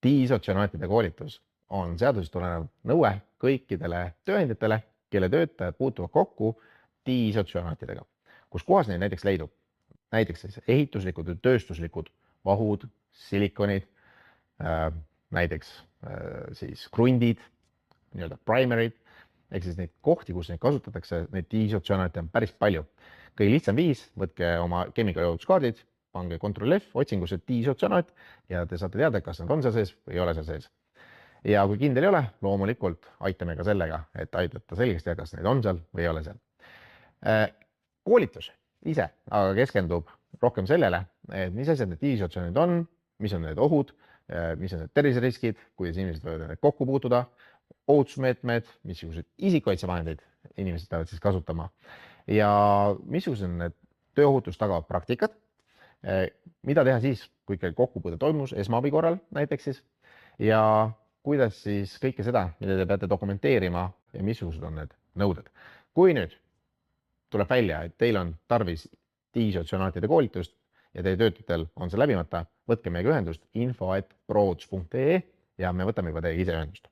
Diisotsüanaatide koolitus on seadusest tulenev nõue kõikidele tööandjatele, kelle töötajad puutuvad kokku diisotsüanaatidega, kus kohas neid näiteks leidub. Näiteks siis ehituslikud ja tööstuslikud vahud, silikonid, näiteks siis krundid, nii-öelda primarid, ehk siis neid kohti, kus neid kasutatakse, neid diisotsüanaate on päris palju. Kõige lihtsam viis, võtke oma kemikaalijoodsuskaardid, pange Ctrl F otsingusse diisotsüanaat ja te saate teada, kas nad on seal sees või ei ole seal sees. Ja kui kindel ei ole, loomulikult aitame ka sellega, et aidata selgeks teha, kas need on seal või ei ole seal. Koolitus ise aga keskendub rohkem sellele, et mis asjad need diisotsüanaadid on, mis on need ohud, mis on need terviseriskid, kuidas inimesed võivad need kokku puutuda, ohutusmeetmed, missugused isikukaitsevahendeid inimesed peavad siis kasutama ja missugused on need tööohutust tagavad praktikad, mida teha siis, kui ikkagi kokkupuude toimus esmaabi korral näiteks siis ja kuidas siis kõike seda, mida te peate dokumenteerima ja missugused on need nõuded. Kui nüüd tuleb välja, et teil on tarvis diisotsüanaatide koolitust ja teie töötajatel on see läbimata, võtke meiega ühendust info@proots.ee ja me võtame juba teiega ise ühendust.